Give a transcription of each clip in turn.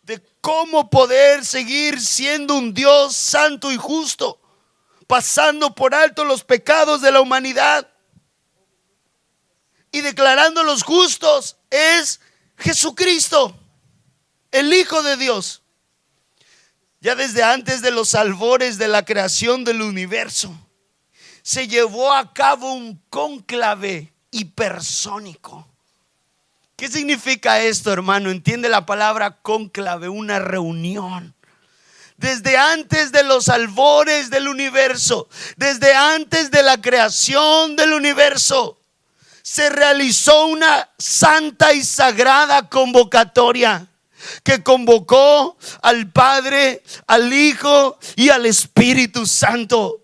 de cómo poder seguir siendo un Dios santo y justo, pasando por alto los pecados de la humanidad y declarándolos justos, es Jesucristo, el Hijo de Dios. Ya desde antes de los albores de la creación del universo, se llevó a cabo un cónclave hipersónico. ¿Qué significa esto, hermano? Entiende la palabra cónclave, una reunión. Desde antes de los albores del universo, desde antes de la creación del universo, se realizó una santa y sagrada convocatoria que convocó al Padre, al Hijo y al Espíritu Santo.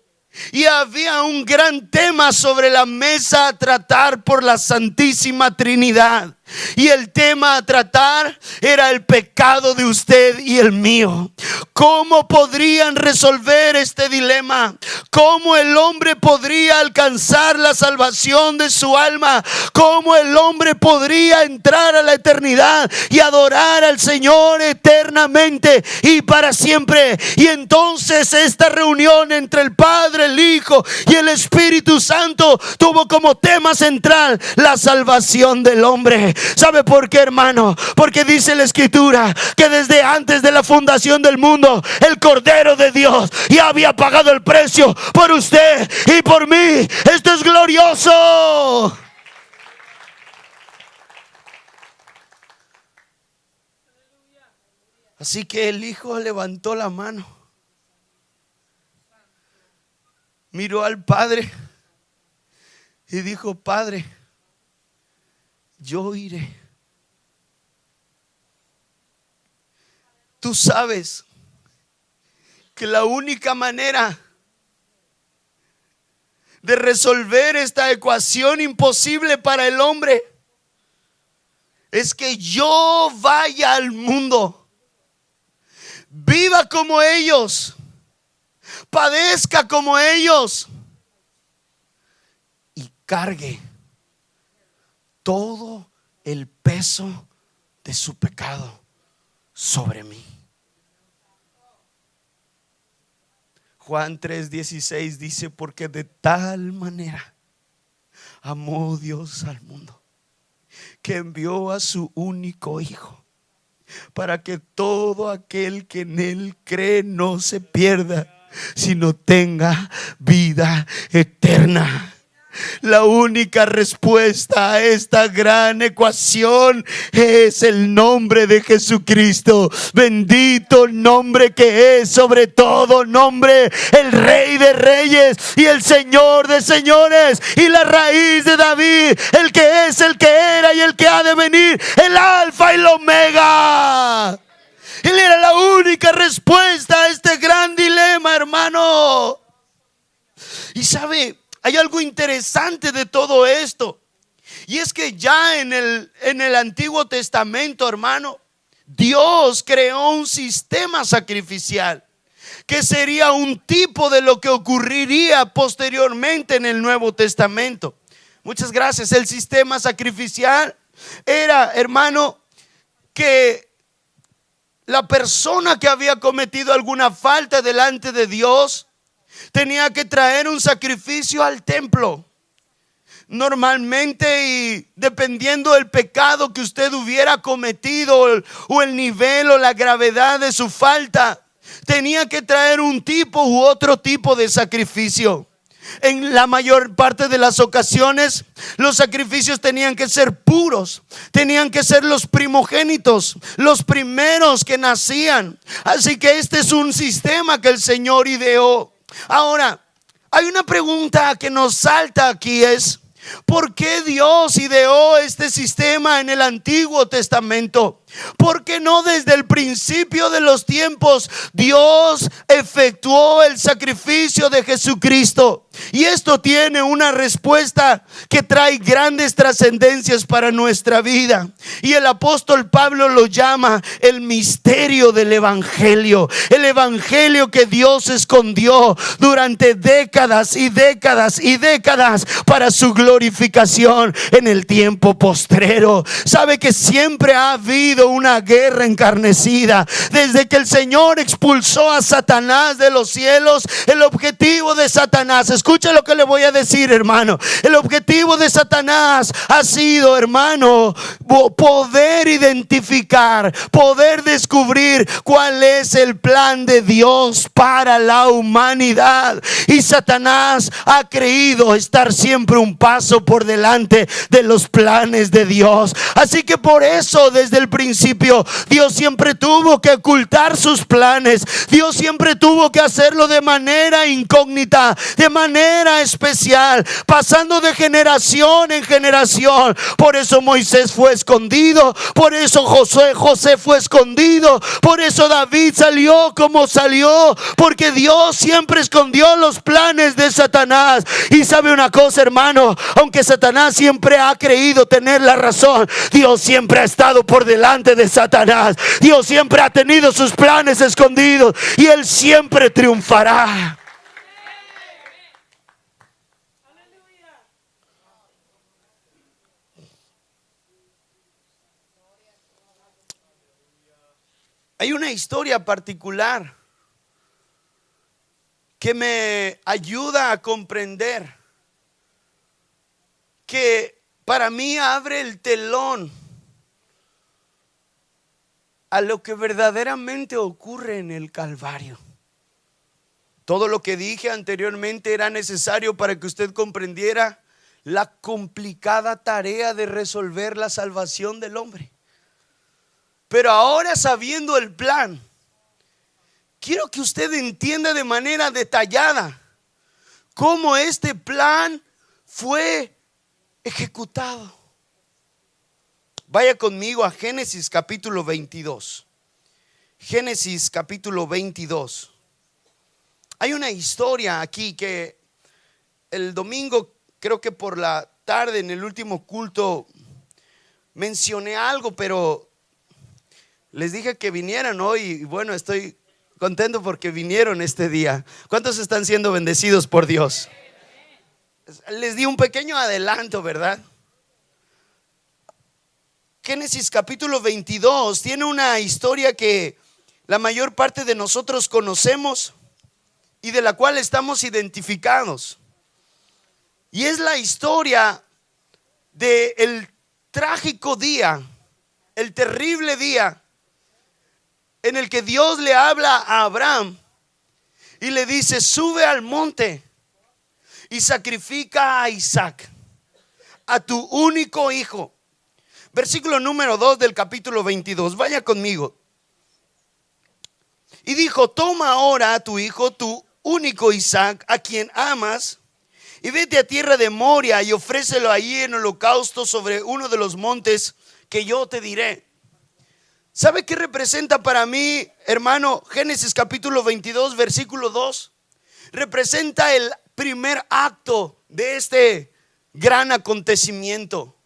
Y había un gran tema sobre la mesa a tratar por la Santísima Trinidad. Y el tema a tratar era el pecado de usted y el mío. ¿Cómo podrían resolver este dilema? ¿Cómo el hombre podría alcanzar la salvación de su alma? ¿Cómo el hombre podría entrar a la eternidad y adorar al Señor eternamente y para siempre? Y entonces esta reunión entre el Padre, el Hijo y el Espíritu Santo tuvo como tema central la salvación del hombre. ¿Sabe por qué, hermano? Porque dice la Escritura que desde antes de la fundación del mundo, el Cordero de Dios ya había pagado el precio por usted y por mí. Esto es glorioso. Así que el Hijo levantó la mano, miró al Padre y dijo: Padre, yo iré. Tú sabes que la única manera de resolver esta ecuación imposible para el hombre es que yo vaya al mundo, viva como ellos, padezca como ellos y cargue todo el peso de su pecado sobre mí. Juan 3:16 dice: porque de tal manera amó Dios al mundo, que envió a su único Hijo, para que todo aquel que en Él cree no se pierda, sino tenga vida eterna. La única respuesta a esta gran ecuación es el nombre de Jesucristo. Bendito nombre que es sobre todo nombre, el Rey de Reyes y el Señor de Señores, y la raíz de David, el que es, el que era y el que ha de venir, el Alfa y el Omega. Él era la única respuesta a este gran dilema, hermano. Y sabe, hay algo interesante de todo esto, y es que ya en el Antiguo Testamento, hermano, Dios creó un sistema sacrificial que sería un tipo de lo que ocurriría posteriormente en el Nuevo Testamento. Muchas gracias. El sistema sacrificial era, hermano, que la persona que había cometido alguna falta delante de Dios tenía que traer un sacrificio al templo. Normalmente, y dependiendo del pecado que usted hubiera cometido o el nivel o la gravedad de su falta, tenía que traer un tipo u otro tipo de sacrificio. En la mayor parte de las ocasiones, los sacrificios tenían que ser puros, tenían que ser los primogénitos, los primeros que nacían. Así que este es un sistema que el Señor ideó. Ahora, hay una pregunta que nos salta aquí, es: ¿por qué Dios ideó este sistema en el Antiguo Testamento? ¿Por qué no desde el principio de los tiempos Dios efectuó el sacrificio de Jesucristo? Y esto tiene una respuesta que trae grandes trascendencias para nuestra vida. Y el apóstol Pablo lo llama el misterio del evangelio. El evangelio que Dios escondió durante décadas y décadas y décadas para su glorificación en el tiempo postrero. Sabe que siempre ha habido una guerra encarnecida. Desde que el Señor expulsó a Satanás de los cielos, el objetivo de Satanás, escucha lo que le voy a decir, hermano. El objetivo de Satanás ha sido, hermano, poder identificar, poder descubrir cuál es el plan de Dios para la humanidad. Y Satanás ha creído estar siempre un paso por delante de los planes de Dios. Así que por eso desde el principio Dios siempre tuvo que ocultar sus planes. Dios siempre tuvo que hacerlo de manera incógnita, de manera especial, pasando de generación en generación. Por eso Moisés fue escondido, por eso José fue escondido, por eso David salió como salió, porque Dios siempre escondió los planes de Satanás. Y sabe una cosa, hermano, aunque Satanás siempre ha creído tener la razón, Dios siempre ha estado por delante de Satanás. Dios siempre ha tenido sus planes escondidos y Él siempre triunfará. Hay una historia particular que me ayuda a comprender, que para mí abre el telón a lo que verdaderamente ocurre en el Calvario. Todo lo que dije anteriormente era necesario para que usted comprendiera la complicada tarea de resolver la salvación del hombre. Pero ahora, sabiendo el plan, quiero que usted entienda de manera detallada cómo este plan fue ejecutado. Vaya conmigo a Génesis capítulo 22. Génesis capítulo 22. Hay una historia aquí que el domingo, creo que por la tarde en el último culto, mencioné algo, pero les dije que vinieran hoy. Y bueno, estoy contento porque vinieron este día. ¿Cuántos están siendo bendecidos por Dios? Les di un pequeño adelanto, ¿verdad? Génesis capítulo 22 tiene una historia que la mayor parte de nosotros conocemos y de la cual estamos identificados. Y es la historia del trágico día, el terrible día en el que Dios le habla a Abraham y le dice: sube al monte y sacrifica a Isaac, a tu único hijo. Versículo número 2 del capítulo 22. Vaya conmigo. Y dijo: toma ahora a tu hijo, tu único Isaac, a quien amas, y vete a tierra de Moria y ofrécelo allí en holocausto sobre uno de los montes que yo te diré. ¿Sabe qué representa para mí, hermano? Génesis capítulo 22, versículo 2. Representa el primer acto de este gran acontecimiento.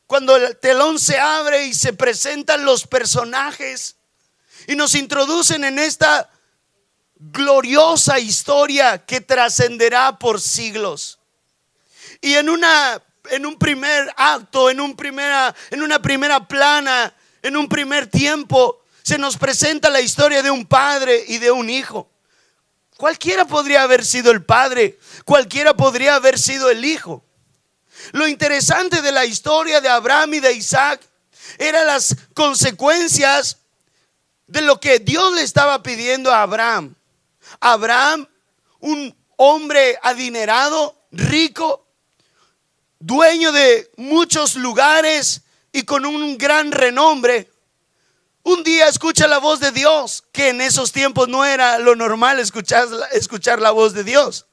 Cuando el telón se abre y se presentan los personajes y nos introducen en esta gloriosa historia que trascenderá por siglos. Y en un primer acto, en una primera plana, en un primer tiempo, se nos presenta la historia de un padre y de un hijo. Cualquiera podría haber sido el padre, cualquiera podría haber sido el hijo. Lo interesante de la historia de Abraham y de Isaac eran las consecuencias de lo que Dios le estaba pidiendo a Abraham. Abraham, un hombre adinerado, rico, dueño de muchos lugares y con un gran renombre, un día escucha la voz de Dios, que en esos tiempos no era lo normal escuchar la voz de Dios.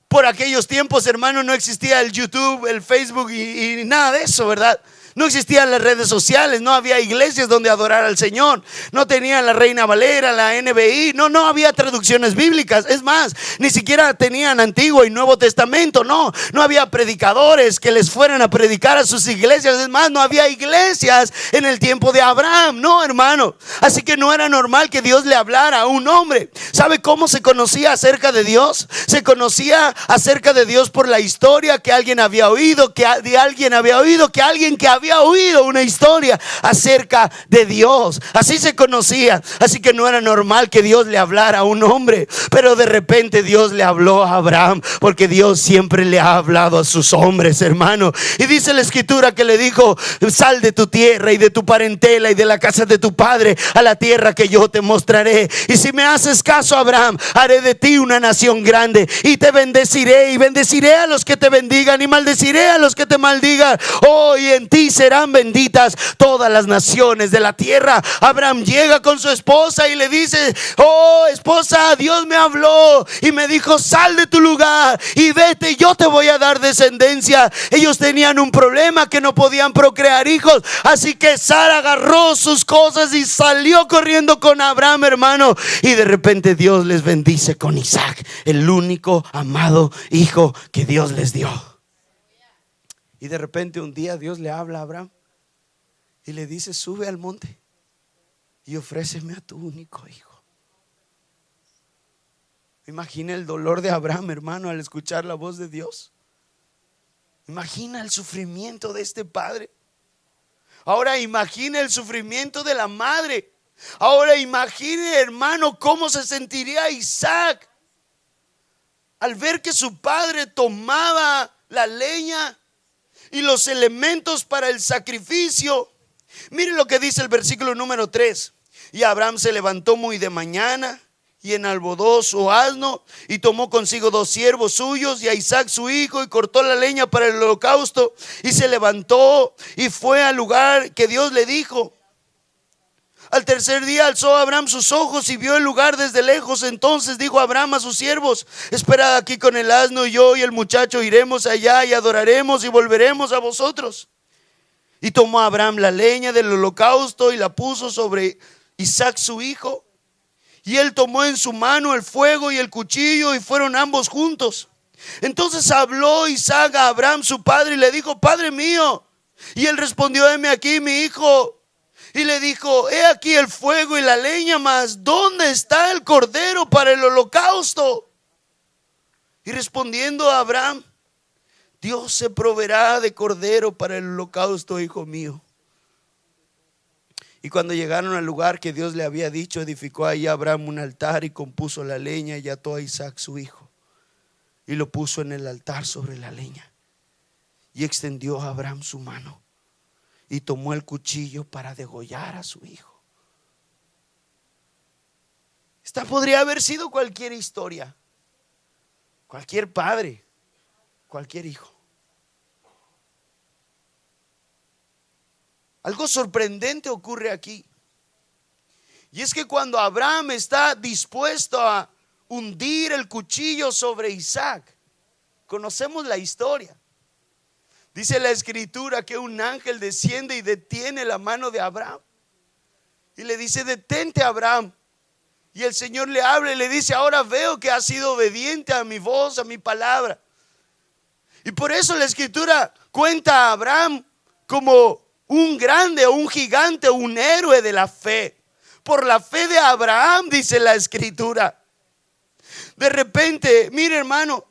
Por aquellos tiempos, hermano, no existía el YouTube, el Facebook y nada de eso, ¿verdad? No existían las redes sociales, no había iglesias donde adorar al Señor, no tenían la Reina Valera, la NBI, no había traducciones bíblicas. Es más, ni siquiera tenían Antiguo y Nuevo Testamento, no había predicadores que les fueran a predicar a sus iglesias. Es más, no había iglesias en el tiempo de Abraham, no, hermano. Así que no era normal que Dios le hablara a un hombre. ¿Sabe cómo se conocía acerca de Dios? Se conocía acerca de Dios por la historia que alguien había oído, que alguien que había oído una historia acerca de Dios. Así se conocía. Así que no era normal que Dios le hablara a un hombre. Pero de repente Dios le habló a Abraham, porque Dios siempre le ha hablado a sus hombres, hermano. Y dice la escritura que le dijo: sal de tu tierra y de tu parentela y de la casa de tu padre a la tierra que yo te mostraré. Y si me haces caso, Abraham, haré de ti una nación grande y te bendeciré, y bendeciré a los que te bendigan y maldeciré a los que te maldigan. Oh, y en ti serán benditas todas las naciones de la tierra. Abraham llega con su esposa y le dice: oh, esposa, Dios me habló y me dijo: sal de tu lugar y vete, yo te voy a dar descendencia. Ellos tenían un problema, que no podían procrear hijos. Así que Sara agarró sus cosas y salió corriendo con Abraham, hermano. Y de repente Dios les bendice con Isaac, el único amado hijo que Dios les dio. Y de repente un día Dios le habla a Abraham y le dice: sube al monte y ofréceme a tu único hijo. Imagina el dolor de Abraham, hermano, al escuchar la voz de Dios. Imagina el sufrimiento de este padre. Ahora imagina el sufrimiento de la madre. Ahora imagine, hermano, cómo se sentiría Isaac al ver que su padre tomaba la leña y los elementos para el sacrificio. Miren lo que dice el versículo número 3. Y Abraham se levantó muy de mañana y enalbodó su asno y tomó consigo 2 siervos suyos y a Isaac su hijo, y cortó la leña para el holocausto, y se levantó y fue al lugar que Dios le dijo. Al tercer día alzó Abraham sus ojos y vio el lugar desde lejos. Entonces dijo Abraham a sus siervos: esperad aquí con el asno, y yo y el muchacho iremos allá y adoraremos y volveremos a vosotros. Y tomó Abraham la leña del holocausto y la puso sobre Isaac su hijo. Y él tomó en su mano el fuego y el cuchillo, y fueron ambos juntos. Entonces habló Isaac a Abraham su padre y le dijo: Padre mío. Y él respondió: heme aquí, mi hijo. Y le dijo: he aquí el fuego y la leña, mas ¿dónde está el cordero para el holocausto? Y respondiendo a Abraham: Dios se proveerá de cordero para el holocausto, hijo mío. Y cuando llegaron al lugar que Dios le había dicho, edificó ahí Abraham un altar y compuso la leña y ató a Isaac su hijo y lo puso en el altar sobre la leña. Y extendió a Abraham su mano y tomó el cuchillo para degollar a su hijo. Esta podría haber sido cualquier historia, cualquier padre, cualquier hijo. Algo sorprendente ocurre aquí. Y es que cuando Abraham está dispuesto a hundir el cuchillo sobre Isaac, conocemos la historia. Dice la escritura que un ángel desciende y detiene la mano de Abraham y le dice: detente, Abraham. Y el Señor le habla y le dice: ahora veo que has sido obediente a mi voz, a mi palabra. Y por eso la escritura cuenta a Abraham como un grande, un gigante, un héroe de la fe. Por la fe de Abraham, dice la escritura. De repente, mire, hermano,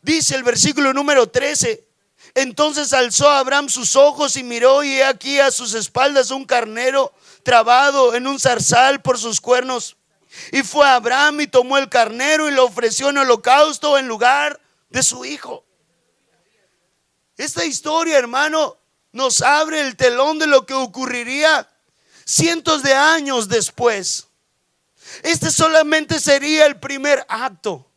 dice el versículo número 13: entonces alzó Abraham sus ojos y miró, y he aquí a sus espaldas un carnero trabado en un zarzal por sus cuernos. Y fue Abraham y tomó el carnero y lo ofreció en holocausto en lugar de su hijo. Esta historia, hermano, nos abre el telón de lo que ocurriría cientos de años después. Este solamente sería el primer acto.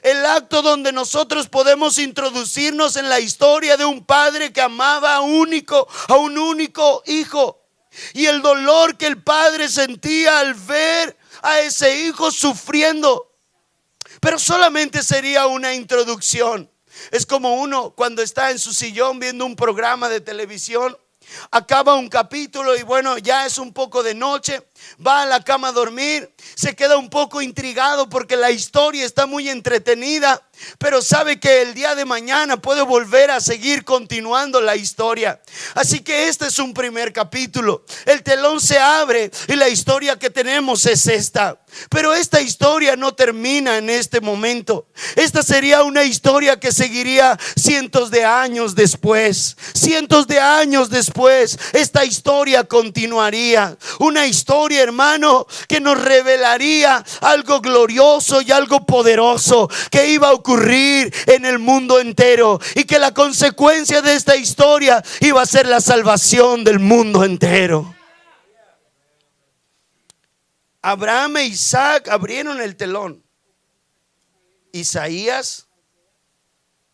El acto donde nosotros podemos introducirnos en la historia de un padre que amaba a un único hijo. Y el dolor que el padre sentía al ver a ese hijo sufriendo. Pero solamente sería una introducción. Es como uno cuando está en su sillón viendo un programa de televisión Acaba un capítulo y bueno, ya es un poco de noche, va a la cama a dormir, se queda un poco intrigado porque la historia está muy entretenida, pero sabe que el día de mañana puede volver a seguir continuando la historia. Así que este es un primer capítulo. El telón se abre y la historia que tenemos es esta. Pero esta historia no termina en este momento. Esta sería una historia que seguiría cientos de años después. Cientos de años después, esta historia continuaría. Una historia, hermano, que nos revelaría algo glorioso y algo poderoso que iba a ocurrir en el mundo entero, y que la consecuencia de esta historia iba a ser la salvación del mundo entero. Abraham e Isaac abrieron el telón. Isaías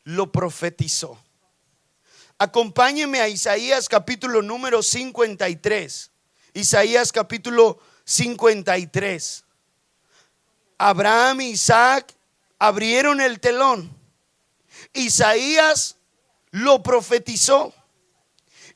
lo profetizó. Acompáñeme a Isaías capítulo número 53. Isaías capítulo 53. Abraham e Isaac abrieron el telón. Isaías lo profetizó.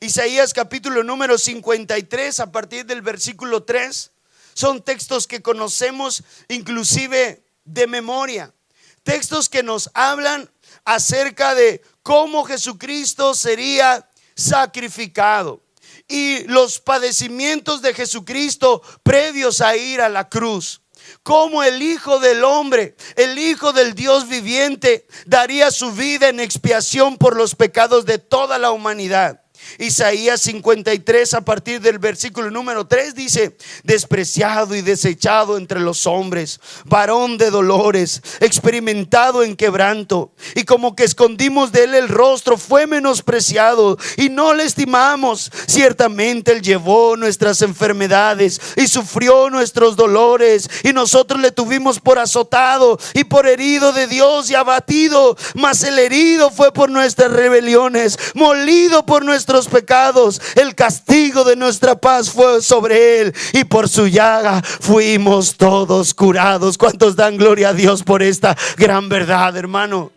Isaías capítulo número 53, a partir del versículo 3. Son textos que conocemos inclusive de memoria. Textos que nos hablan acerca de cómo Jesucristo sería sacrificado y los padecimientos de Jesucristo previos a ir a la cruz. Cómo el Hijo del Hombre, el Hijo del Dios viviente, daría su vida en expiación por los pecados de toda la humanidad. Isaías 53, a partir del versículo número 3, dice: despreciado y desechado entre los hombres, varón de dolores, experimentado en quebranto, y como que escondimos de él el rostro, fue menospreciado y no le estimamos. Ciertamente él llevó nuestras enfermedades y sufrió nuestros dolores, y nosotros le tuvimos por azotado y por herido de Dios y abatido. Mas el herido fue por nuestras rebeliones, molido por nuestros pecados. El castigo de nuestra paz fue sobre él, y por su llaga fuimos todos curados. ¿Cuántos dan gloria a Dios por esta gran verdad, hermano?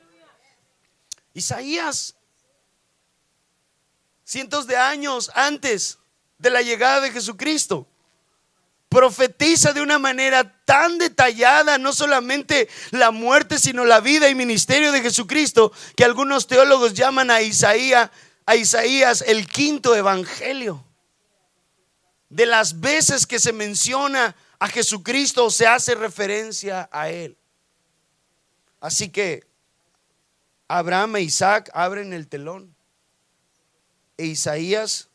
Isaías, cientos de años antes de la llegada de Jesucristo, profetiza de una manera tan detallada no solamente la muerte, sino la vida y ministerio de Jesucristo, que algunos teólogos llaman a Isaías el quinto evangelio. De las veces que se menciona a Jesucristo o se hace referencia a él. Así que Abraham e Isaac abren el telón e Isaías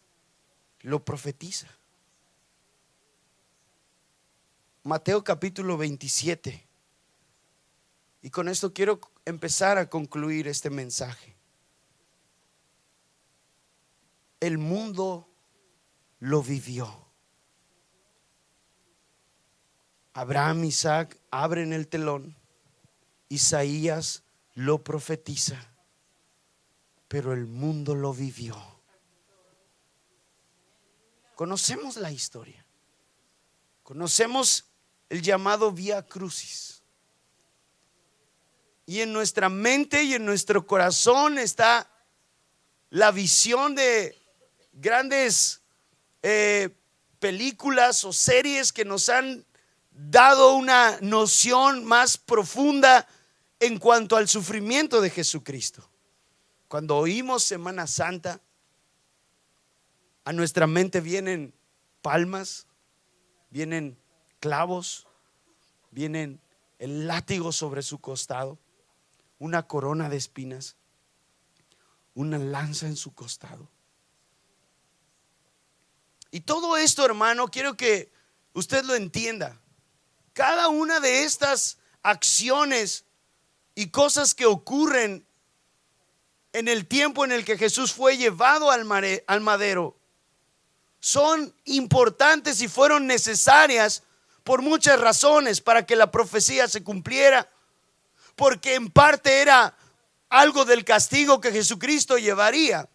lo profetiza. Mateo capítulo 27. Y con esto quiero empezar a concluir este mensaje. El mundo lo vivió. Abraham e Isaac abren el telón. Isaías lo profetiza. Pero el mundo lo vivió. Conocemos la historia. Conocemos el llamado Vía Crucis. Y en nuestra mente y en nuestro corazón está la visión de grandes películas o series que nos han dado una noción más profunda en cuanto al sufrimiento de Jesucristo. Cuando oímos Semana Santa, a nuestra mente vienen palmas, vienen clavos, vienen el látigo sobre su costado, una corona de espinas, una lanza en su costado. Y todo esto, hermano, quiero que usted lo entienda. Cada una de estas acciones y cosas que ocurren en el tiempo en el que Jesús fue llevado al madero son importantes y fueron necesarias por muchas razones para que la profecía se cumpliera, porque en parte era algo del castigo que Jesucristo llevaría.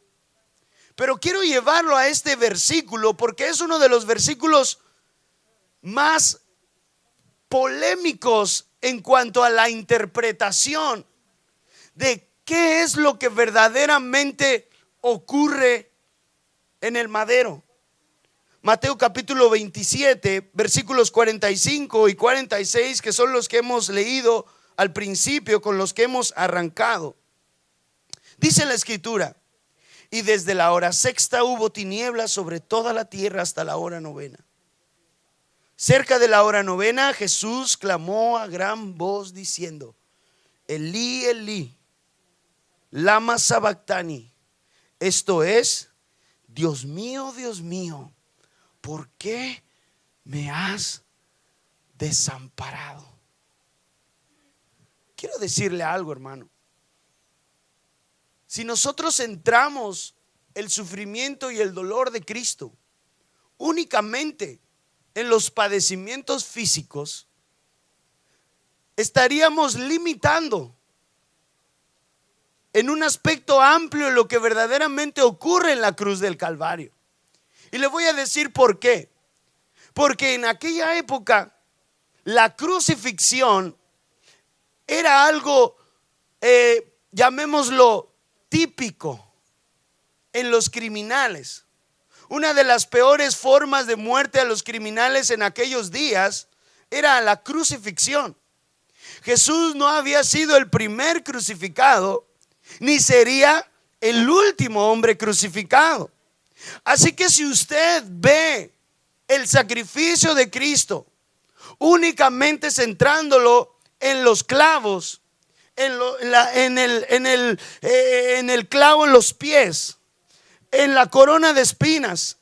Pero quiero llevarlo a este versículo porque es uno de los versículos más polémicos en cuanto a la interpretación de qué es lo que verdaderamente ocurre en el madero. Mateo capítulo 27, versículos 45 y 46, que son los que hemos leído al principio, con los que hemos arrancado. Dice la escritura: y desde la hora sexta hubo tinieblas sobre toda la tierra hasta la hora novena. Cerca de la hora novena, Jesús clamó a gran voz diciendo: Elí, Elí, lama sabactani. Esto es: Dios mío, ¿por qué me has desamparado? Quiero decirle algo, hermano. Si nosotros centramos el sufrimiento y el dolor de Cristo únicamente en los padecimientos físicos, estaríamos limitando en un aspecto amplio lo que verdaderamente ocurre en la cruz del Calvario. Y le voy a decir por qué. Porque en aquella época la crucifixión era algo, llamémoslo, típico en los criminales. Una de las peores formas de muerte a los criminales en aquellos días era la crucifixión. Jesús no había sido el primer crucificado, ni sería el último hombre crucificado. Así que si usted ve el sacrificio de Cristo únicamente centrándolo en los clavos, en el clavo en los pies, en la corona de espinas,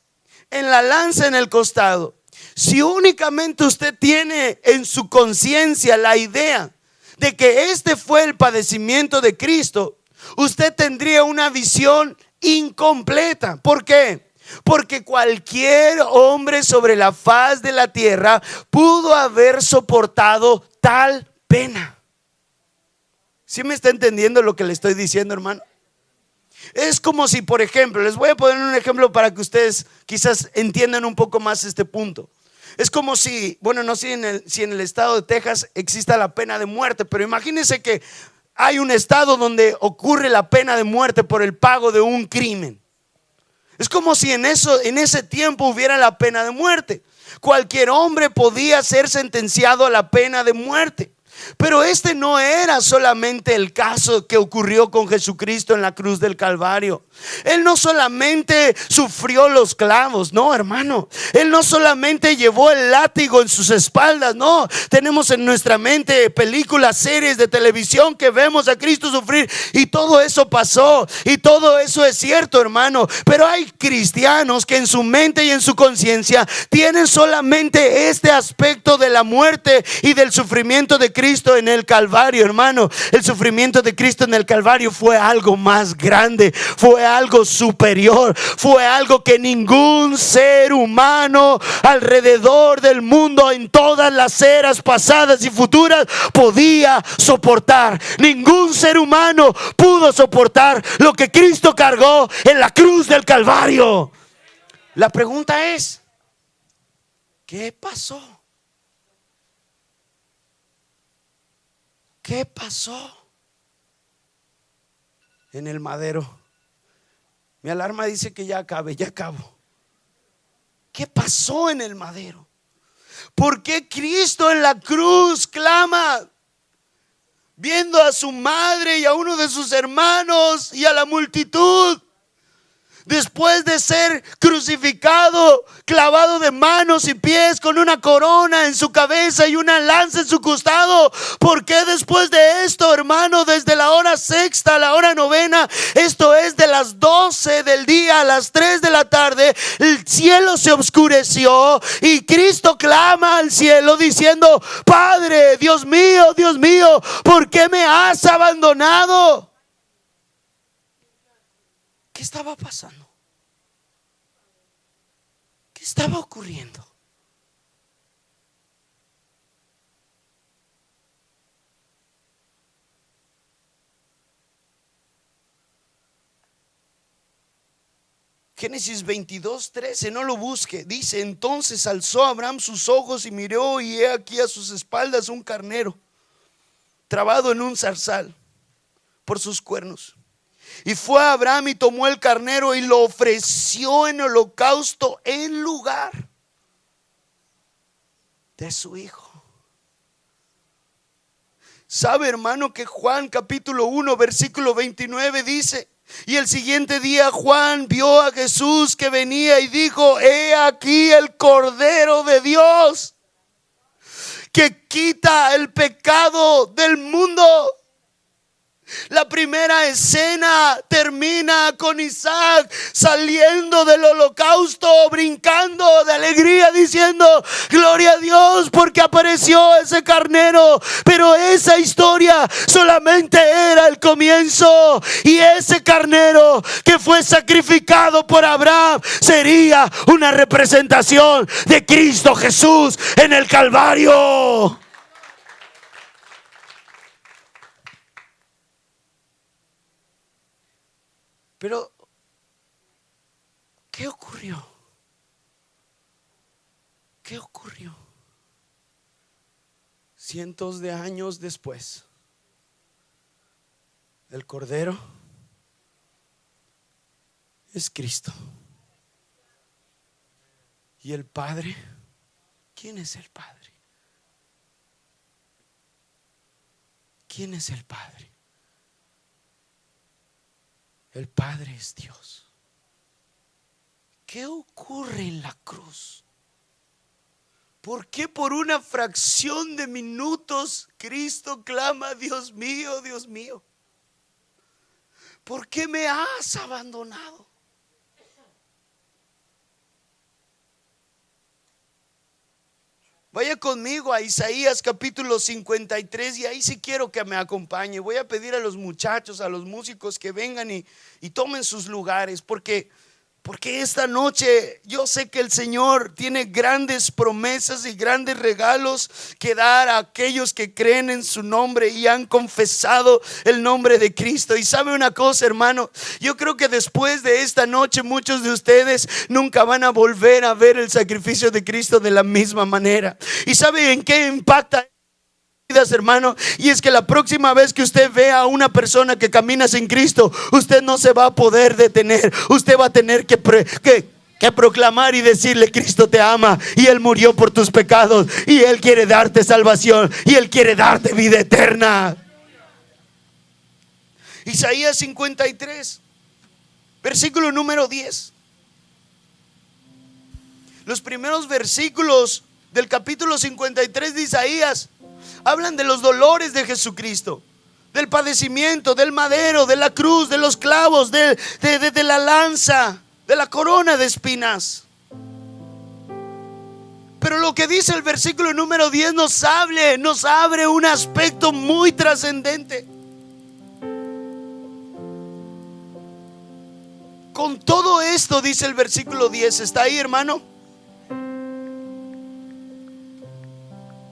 en la lanza en el costado, si únicamente usted tiene en su conciencia la idea de que este fue el padecimiento de Cristo, usted tendría una visión incompleta. ¿Por qué? Porque cualquier hombre sobre la faz de la tierra pudo haber soportado tal pena. ¿Sí me está entendiendo lo que le estoy diciendo, hermano? Es como si, por ejemplo, les voy a poner un ejemplo para que ustedes quizás entiendan un poco más este punto. Es como si, bueno, no sé si en el estado de Texas exista la pena de muerte, pero imagínense que hay un estado donde ocurre la pena de muerte por el pago de un crimen. Es como si en ese tiempo hubiera la pena de muerte. Cualquier hombre podía ser sentenciado a la pena de muerte. Pero este no era solamente el caso que ocurrió con Jesucristo en la cruz del Calvario. Él no solamente sufrió los clavos, no, hermano. Él no solamente llevó el látigo en sus espaldas, no. Tenemos en nuestra mente películas, series de televisión que vemos a Cristo sufrir, y todo eso pasó, y todo eso es cierto, hermano. Pero hay cristianos que en su mente y en su conciencia tienen solamente este aspecto de la muerte y del sufrimiento de Cristo en el Calvario, hermano. El sufrimiento de Cristo en el Calvario fue algo más grande, fue algo superior, fue algo que ningún ser humano alrededor del mundo en todas las eras pasadas y futuras podía soportar. Ningún ser humano pudo soportar lo que Cristo cargó en la cruz del Calvario. La pregunta es: ¿qué pasó? ¿Qué pasó en el madero? Mi alarma dice que ya acabo. ¿Qué pasó en el madero? ¿Por qué Cristo en la cruz clama, viendo a su madre y a uno de sus hermanos y a la multitud? Después de ser crucificado, clavado de manos y pies, con una corona en su cabeza y una lanza en su costado, ¿por qué después de esto, hermano, desde la hora sexta a la hora novena, esto es de las 12 del día a las 3 de la tarde, el cielo se oscureció y Cristo clama al cielo diciendo: Padre, Dios mío, ¿por qué me has abandonado? ¿Qué estaba pasando? ¿Qué estaba ocurriendo? Génesis 22:13, no lo busque. Dice: entonces alzó Abraham sus ojos y miró, y he aquí a sus espaldas un carnero trabado en un zarzal por sus cuernos. Y fue Abraham y tomó el carnero y lo ofreció en holocausto en lugar de su hijo. ¿Sabe, hermano, que Juan capítulo 1 versículo 29 dice: y el siguiente día Juan vio a Jesús que venía y dijo: he aquí el Cordero de Dios que quita el pecado del mundo. La primera escena termina con Isaac saliendo del holocausto, brincando de alegría, diciendo: gloria a Dios porque apareció ese carnero. Pero esa historia solamente era el comienzo, y ese carnero que fue sacrificado por Abraham sería una representación de Cristo Jesús en el Calvario. Pero, ¿qué ocurrió? ¿Qué ocurrió? Cientos de años después, el Cordero es Cristo. ¿Y el Padre? ¿Quién es el Padre? ¿Quién es el Padre? El Padre es Dios. ¿Qué ocurre en la cruz? ¿Por qué por una fracción de minutos Cristo clama: Dios mío, Dios mío, ¿por qué me has abandonado? Vaya conmigo a Isaías capítulo 53 y ahí sí quiero que me acompañe. Voy a pedir a los muchachos, a los músicos que vengan y tomen sus lugares, porque esta noche yo sé que el Señor tiene grandes promesas y grandes regalos que dar a aquellos que creen en su nombre y han confesado el nombre de Cristo. Y sabe una cosa, hermano, yo creo que después de esta noche muchos de ustedes nunca van a volver a ver el sacrificio de Cristo de la misma manera. ¿Y sabe en qué impacta, hermano? Y es que la próxima vez que usted vea a una persona que camina sin Cristo, usted no se va a poder detener. Usted va a tener que proclamar y decirle: Cristo te ama y Él murió por tus pecados y Él quiere darte salvación y Él quiere darte vida eterna. Isaías 53 versículo número 10. Los primeros versículos del capítulo 53 de Isaías hablan de los dolores de Jesucristo, del padecimiento, del madero, de la cruz, de los clavos, de la lanza, de la corona de espinas. Pero lo que dice el versículo número 10 nos abre un aspecto muy trascendente. Con todo esto, dice el versículo 10, ¿está ahí, hermano?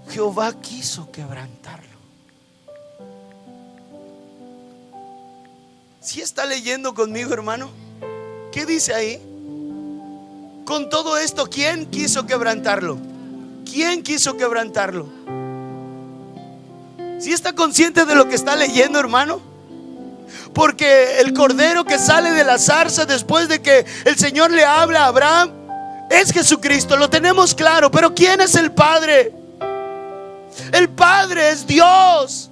Jehová quiso quebrantarlo. ¿Sí está leyendo conmigo, hermano? ¿Qué dice ahí? Con todo esto, ¿quién quiso quebrantarlo? ¿Quién quiso quebrantarlo? ¿Sí está consciente de lo que está leyendo, hermano? Porque el cordero que sale de la zarza después de que el Señor le habla a Abraham es Jesucristo, lo tenemos claro. Pero ¿quién es el Padre? El Padre es Dios.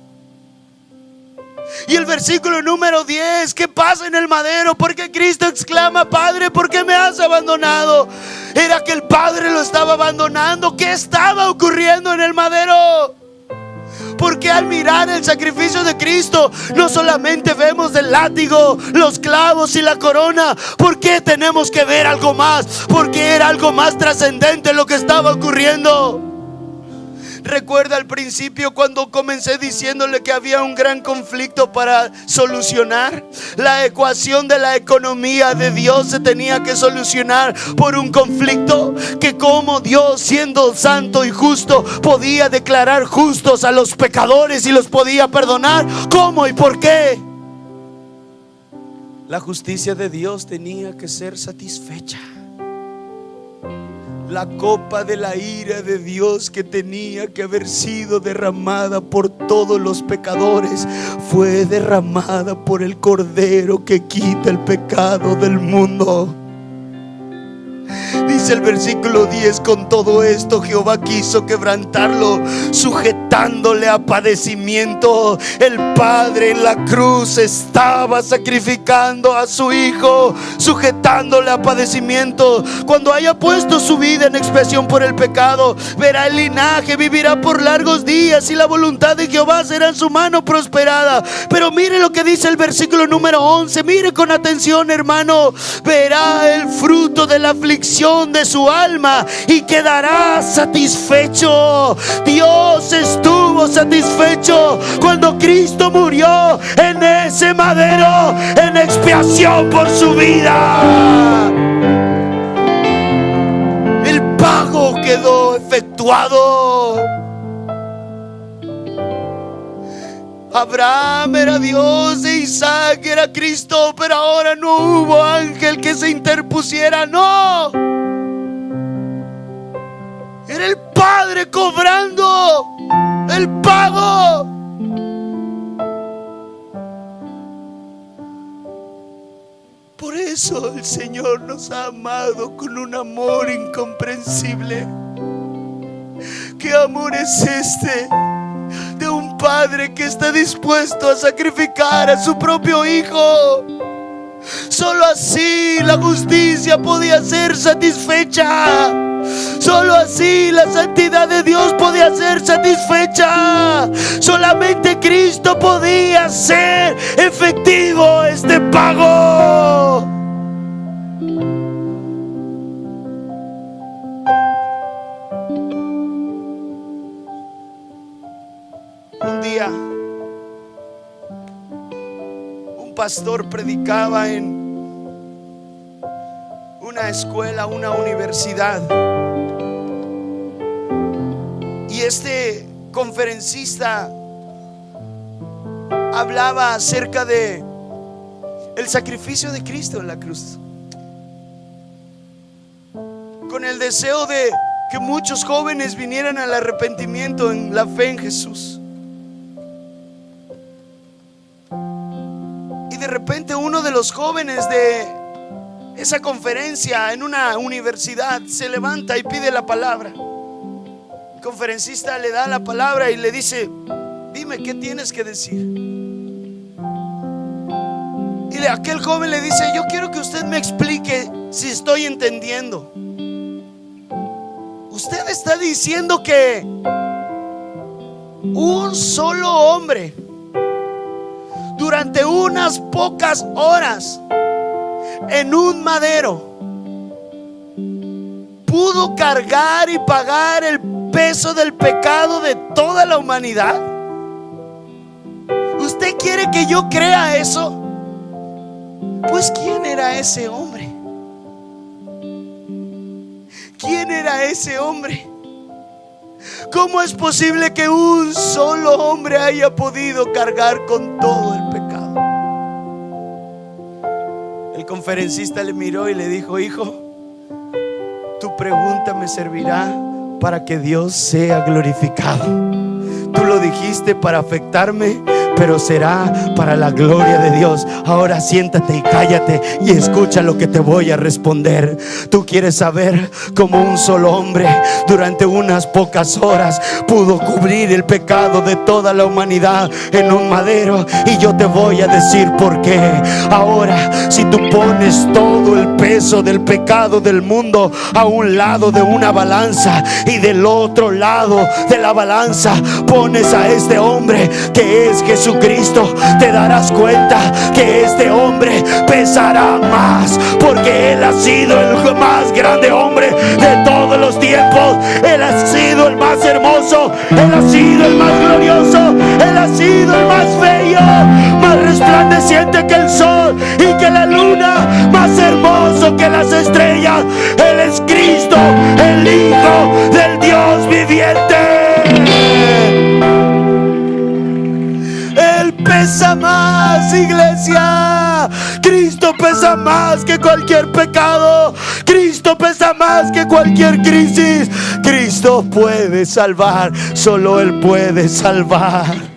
Y el versículo número 10, ¿qué pasa en el madero? Porque Cristo exclama: Padre, ¿por qué me has abandonado? Era que el Padre lo estaba abandonando. ¿Qué estaba ocurriendo en el madero? Porque al mirar el sacrificio de Cristo, no solamente vemos el látigo, los clavos y la corona. ¿Por qué tenemos que ver algo más? Porque era algo más trascendente lo que estaba ocurriendo. Recuerda al principio cuando comencé diciéndole que había un gran conflicto para solucionar. La ecuación de la economía de Dios se tenía que solucionar por un conflicto. Que como Dios, siendo santo y justo, podía declarar justos a los pecadores y los podía perdonar. ¿Cómo y por qué? La justicia de Dios tenía que ser satisfecha. La copa de la ira de Dios que tenía que haber sido derramada por todos los pecadores fue derramada por el Cordero que quita el pecado del mundo. Dice el versículo 10: con todo esto Jehová quiso quebrantarlo, sujetándole a padecimiento. El Padre en la cruz estaba sacrificando a su Hijo, sujetándole a padecimiento. Cuando haya puesto su vida en expiación por el pecado, verá el linaje, vivirá por largos días, y la voluntad de Jehová será en su mano prosperada. Pero mire lo que dice el versículo número 11. Mire con atención, hermano. Verá el fruto de la aflicción de su alma y quedará satisfecho. Dios estuvo satisfecho cuando Cristo murió en ese madero en expiación por su vida. El pago quedó efectuado. Abraham era Dios e Isaac era Cristo, pero ahora no hubo ángel que se interpusiera, no. Era el Padre cobrando el pago. Por eso el Señor nos ha amado con un amor incomprensible. ¿Qué amor es este? De un padre que está dispuesto a sacrificar a su propio hijo. Solo así la justicia podía ser satisfecha. Solo así la santidad de Dios podía ser satisfecha. Solamente Cristo podía hacer efectivo este pago. Un día un pastor predicaba en una escuela, una universidad, y este conferencista hablaba acerca de el sacrificio de Cristo en la cruz, con el deseo de que muchos jóvenes vinieran al arrepentimiento en la fe en Jesús. Y de repente uno de los jóvenes de esa conferencia en una universidad se levanta y pide la palabra. El conferencista le da la palabra y le dice: dime, ¿qué tienes que decir? Y aquel joven le dice: yo quiero que usted me explique si estoy entendiendo. Usted está diciendo que un solo hombre durante unas pocas horas en un madero pudo cargar y pagar el peso del pecado de toda la humanidad. ¿Usted quiere que yo crea eso? Pues ¿quién era ese hombre? ¿Quién era ese hombre? ¿Cómo es posible que un solo hombre haya podido cargar con todo el pecado? El conferencista le miró y le dijo: hijo, tu pregunta me servirá para que Dios sea glorificado. Tú lo dijiste para afectarme, pero será para la gloria de Dios. Ahora siéntate y cállate y escucha lo que te voy a responder. Tú quieres saber cómo un solo hombre durante unas pocas horas pudo cubrir el pecado de toda la humanidad en un madero, y yo te voy a decir por qué. Ahora, si tú pones todo el peso del pecado del mundo a un lado de una balanza y del otro lado de la balanza pones a este hombre que es Jesucristo, te darás cuenta que este hombre pesará más, porque Él ha sido el más grande hombre de todos los tiempos. Él ha sido el más hermoso, Él ha sido el más glorioso, Él ha sido el más bello, más resplandeciente que el sol y que la luna, más hermoso que las estrellas. Él es Cristo, el Hijo del Dios viviente. Él pesa más, iglesia. culpa. Cristo pesa más que cualquier pecado. Cristo pesa más que cualquier crisis. Cristo puede salvar, solo Él puede salvar.